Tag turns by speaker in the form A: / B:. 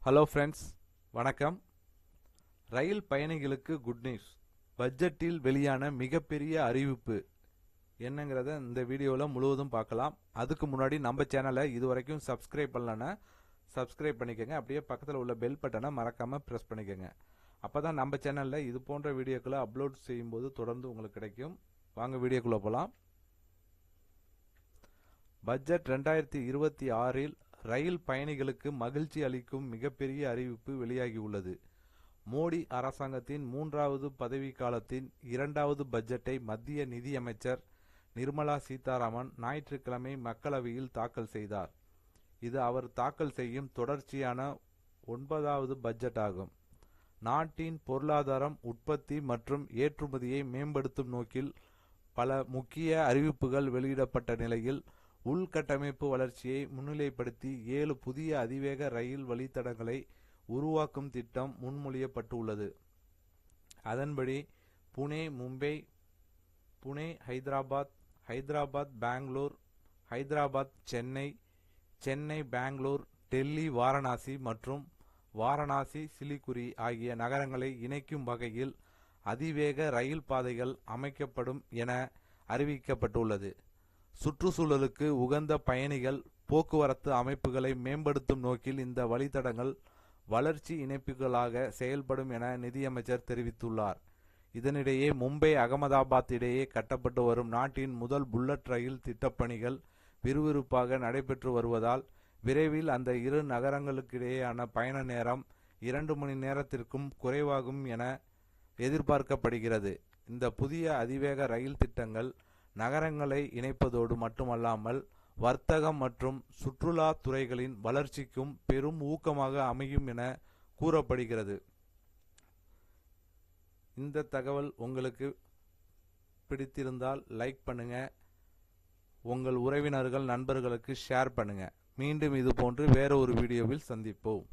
A: Hello friends, வணக்கம். ரயில் பயணிகளுக்கு good news. பட்ஜெட்டில் வெளியான மிகப்பெரிய அறிவிப்பு என்னங்கிறத இந்த வீடியோவில் முழுவதும் பார்க்கலாம். அதுக்கு முன்னாடி நம்ம சேனலை இது வரைக்கும் சப்ஸ்கிரைப் பண்ணலன்னா சப்ஸ்கிரைப் பண்ணிக்கோங்க. அப்படியே பக்கத்தில் உள்ள பெல் பட்டனை மறக்காமல் ப்ரெஸ் பண்ணிக்கோங்க. அப்போ தான் நம்ம சேனலில் இது போன்ற வீடியோக்களை அப்லோட் செய்யும்போது தொடர்ந்து உங்களுக்கு கிடைக்கும். வாங்க வீடியோக்குள்ளே போகலாம். பட்ஜெட் 2026இல் ரயில் பயணிகளுக்கு மகிழ்ச்சி அளிக்கும் மிகப்பெரிய அறிவிப்பு வெளியாகியுள்ளது. மோடி அரசாங்கத்தின் 3வது பதவிக்காலத்தின் 2வது பட்ஜெட்டை மத்திய நிதியமைச்சர் நிர்மலா சீதாராமன் ஞாயிற்றுக்கிழமை மக்களவையில் தாக்கல் செய்தார். இது அவர் தாக்கல் செய்யும் தொடர்ச்சியான 9வது பட்ஜெட் ஆகும். நாட்டின் பொருளாதாரம், உற்பத்தி மற்றும் ஏற்றுமதியை மேம்படுத்தும் நோக்கில் பல முக்கிய அறிவிப்புகள் வெளியிடப்பட்ட நிலையில் உள்கட்டமைப்பு வளர்ச்சியை முன்னிலைப்படுத்தி 7 புதிய அதிவேக ரயில் வழித்தடங்களை உருவாக்கும் திட்டம் முன்மொழியப்பட்டுள்ளது. அதன்படி புனே மும்பை, புனே ஹைதராபாத், ஹைதராபாத் பெங்களூர், ஹைதராபாத் சென்னை, சென்னை பெங்களூர், டெல்லி வாரணாசி மற்றும் வாரணாசி சிலிகுரி ஆகிய நகரங்களை இணைக்கும் வகையில் அதிவேக ரயில் பாதைகள் அமைக்கப்படும் என அறிவிக்கப்பட்டுள்ளது. சுற்றுச்சூழலுக்கு உகந்த பயணிகள் போக்குவரத்து அமைப்புகளை மேம்படுத்தும் நோக்கில் இந்த வழித்தடங்கள் வளர்ச்சி இணைப்புகளாக செயல்படும் என நிதியமைச்சர் தெரிவித்துள்ளார். இதனிடையே மும்பை அகமதாபாத் இடையே கட்டப்பட்டு வரும் நாட்டின் முதல் புல்லட் ரயில் திட்டப்பணிகள் விறுவிறுப்பாக நடைபெற்று வருவதால் விரைவில் அந்த இரு நகரங்களுக்கிடையேயான பயண நேரம் 2 மணி நேரத்திற்கும் குறைவாகும் என எதிர்பார்க்கப்படுகிறது. இந்த புதிய அதிவேக ரயில் திட்டங்கள் நகரங்களை இணைப்பதோடு மட்டுமல்லாமல் வர்த்தகம் மற்றும் சுற்றுலா துறைகளின் வளர்ச்சிக்கும் பெரும் ஊக்கமாக அமையும் என கூறப்படுகிறது. இந்த தகவல் உங்களுக்கு பிடித்திருந்தால் லைக் பண்ணுங்க, உங்கள் உறவினர்கள் நண்பர்களுக்கு ஷேர் பண்ணுங்க. மீண்டும் இது போன்று வேற ஒரு வீடியோவில் சந்திப்போம்.